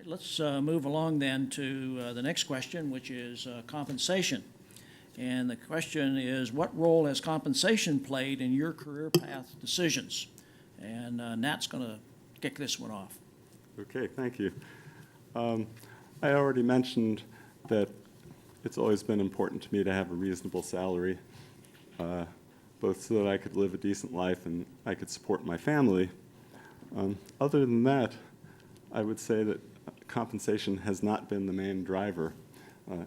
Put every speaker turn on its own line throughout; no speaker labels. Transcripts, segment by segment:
right, let's move along then to the next question, which is compensation. And the question is, what role has compensation played in your career path decisions? And Nat's going to kick this one off.
Okay, thank you. I already mentioned that it's always been important to me to have a reasonable salary, both so that I could live a decent life and I could support my family. Other than that, I would say that compensation has not been the main driver.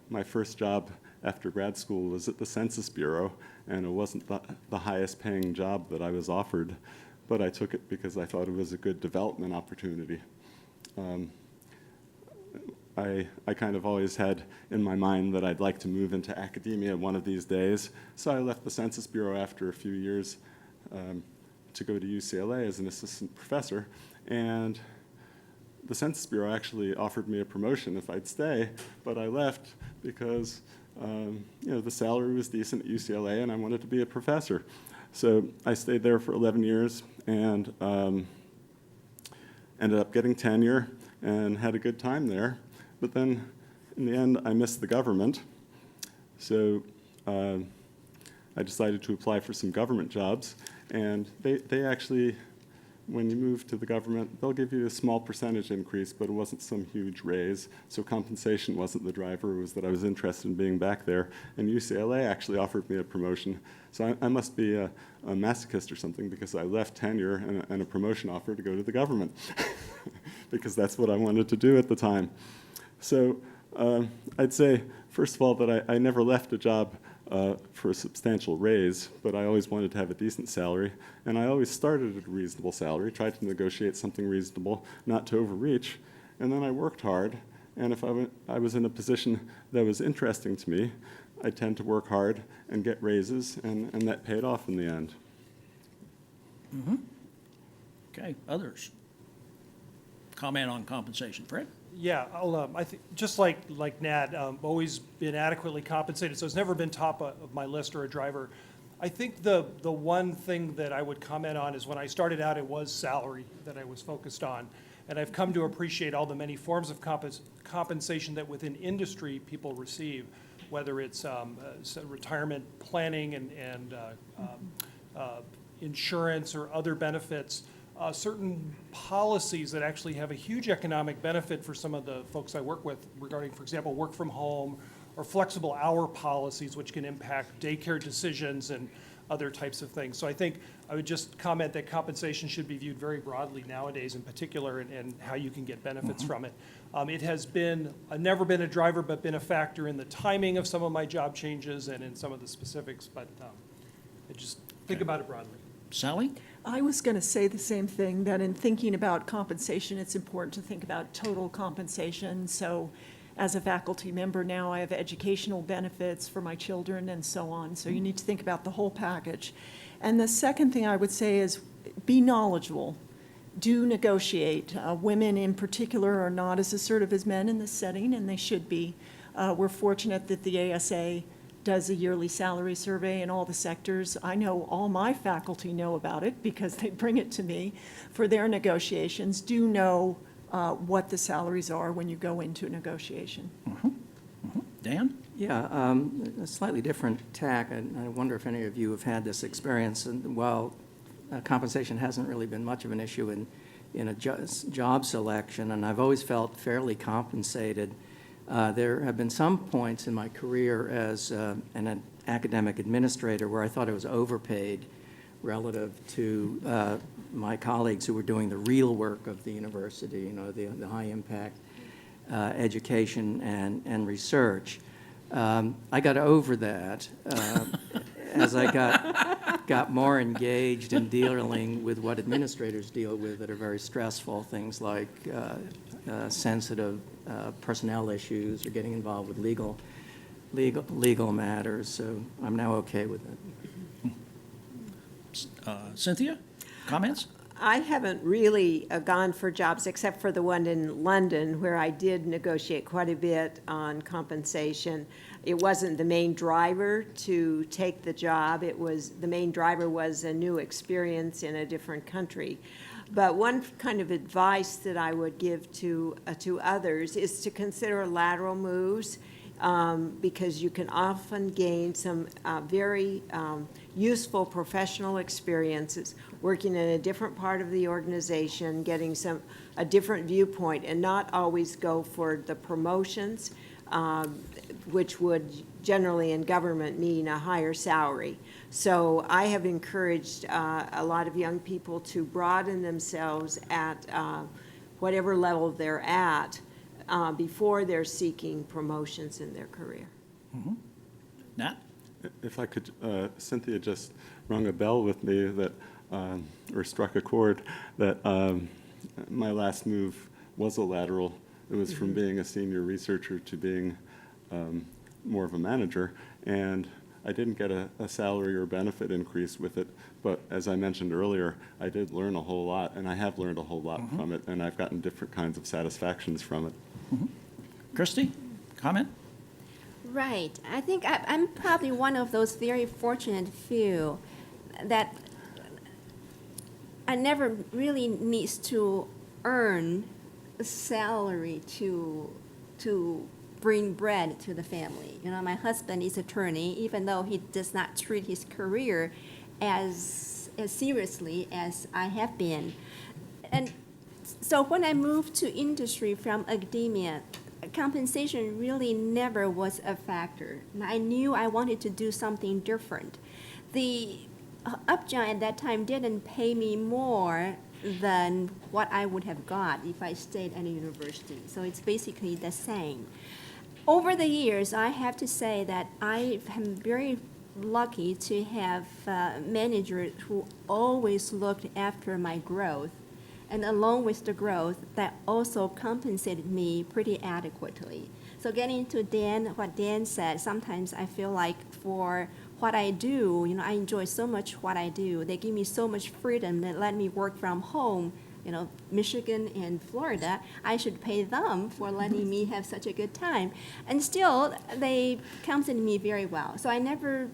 My first job after grad school was at the Census Bureau, and it wasn't the highest paying job that I was offered, but I took it because I thought it was a good development opportunity. I kind of always had in my mind that I'd like to move into academia one of these days, so I left the Census Bureau after a few years to go to UCLA as an assistant professor, and the Census Bureau actually offered me a promotion if I'd stay, but I left because the salary was decent at UCLA and I wanted to be a professor. So I stayed there for 11 years and ended up getting tenure and had a good time there. But then in the end, I missed the government. So I decided to apply for some government jobs. And they actually, when you move to the government, they'll give you a small percentage increase, but it wasn't some huge raise. So compensation wasn't the driver. It was that I was interested in being back there. And UCLA actually offered me a promotion. So I must be a masochist or something, because I left tenure and a promotion offer to go to the government, because that's what I wanted to do at the time. So I'd say, first of all, that I never left a job for a substantial raise, but I always wanted to have a decent salary, and I always started at a reasonable salary, tried to negotiate something reasonable, not to overreach, and then I worked hard, and if I was in a position that was interesting to me, I tend to work hard and get raises, and that paid off in the end.
Mm-hmm. Okay, others? Comment on compensation. Fred?
Yeah, I think just like Nat, always been adequately compensated, so it's never been top of my list or a driver. I think the one thing that I would comment on is when I started out, it was salary that I was focused on, and I've come to appreciate all the many forms of compensation that within industry people receive, whether it's retirement planning and insurance or other benefits. Certain policies that actually have a huge economic benefit for some of the folks I work with regarding, for example, work from home or flexible hour policies, which can impact daycare decisions and other types of things. So I think I would just comment that compensation should be viewed very broadly nowadays in particular, and how you can get benefits from it. It has been, never been a driver, but been a factor in the timing of some of my job changes and in some of the specifics, but I just think about it broadly.
Sally?
I was going to say the same thing, that in thinking about compensation, it's important to think about total compensation. So as a faculty member now, I have educational benefits for my children and so on. So you need to think about the whole package. And the second thing I would say is be knowledgeable. Do negotiate. Women in particular are not as assertive as men in this setting, and they should be. We're fortunate that the ASA does a yearly salary survey in all the sectors. I know all my faculty know about it because they bring it to me for their negotiations. Do know what the salaries are when you go into a negotiation.
Mm-hmm. Mm-hmm. Dan?
Yeah, a slightly different tack, and I wonder if any of you have had this experience. And while compensation hasn't really been much of an issue in a job selection, and I've always felt fairly compensated, there have been some points in my career as an academic administrator where I thought I was overpaid relative to my colleagues who were doing the real work of the university, the high impact education and research. I got over that as I got more engaged in dealing with what administrators deal with that are very stressful, things like sensitive personnel issues or getting involved with legal matters. So I'm now okay with it.
Cynthia, comments?
I haven't really gone for jobs except for the one in London where I did negotiate quite a bit on compensation. It wasn't the main driver to take the job. The main driver was a new experience in a different country. But one kind of advice that I would give to others is to consider lateral moves, because you can often gain some very useful professional experiences working in a different part of the organization, getting a different viewpoint, and not always go for the promotions, which would generally in government mean a higher salary. So I have encouraged a lot of young people to broaden themselves at whatever level they're at before they're seeking promotions in their career.
Nat?
If I could, Cynthia just rung a bell with me that, or struck a chord, that my last move was a lateral. It was from being a senior researcher to being more of a manager, and I didn't get a salary or benefit increase with it, but as I mentioned earlier, I did learn a whole lot, and I have learned a whole lot from it, and I've gotten different kinds of satisfactions from it.
Christy, comment?
Right. I think I'm probably one of those very fortunate few that I never really needs to earn a salary to bring bread to the family. You know, my husband is attorney, even though he does not treat his career as seriously as I have been. And so when I moved to industry from academia, compensation really never was a factor. And I knew I wanted to do something different. The Upjohn at that time didn't pay me more than what I would have got if I stayed at a university. So it's basically the same. Over the years, I have to say that I am very lucky to have managers who always looked after my growth, and along with the growth, that also compensated me pretty adequately. So getting to what Dan said, sometimes I feel like for what I do, you know, I enjoy so much what I do. They give me so much freedom that let me work from home. You know, Michigan and Florida, I should pay them for letting me have such a good time. And still, they compensated me very well. So I never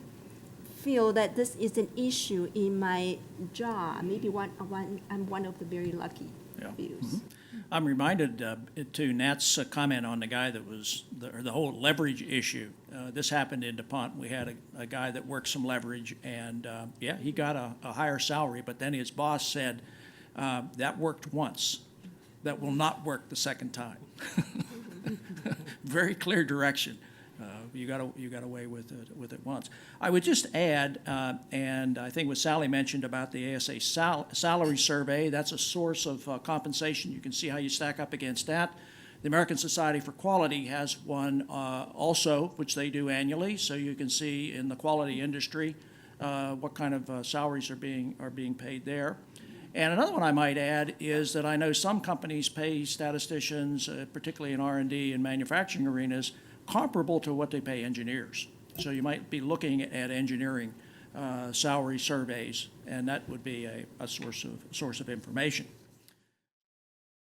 feel that this is an issue in my job. Maybe I'm one of the very lucky fews.
I'm reminded to Nat's comment on the guy that was, the whole leverage issue. This happened in DuPont. We had a guy that worked some leverage, and yeah, he got a higher salary, but then his boss said, that worked once. That will not work the second time. Very clear direction. You got away with it once. I would just add, and I think what Sally mentioned about the ASA salary survey, that's a source of compensation. You can see how you stack up against that. The American Society for Quality has one also, which they do annually, so you can see in the quality industry what kind of salaries are being paid there. And another one I might add is that I know some companies pay statisticians, particularly in R&D and manufacturing arenas, comparable to what they pay engineers. So you might be looking at engineering salary surveys, and that would be a source of information.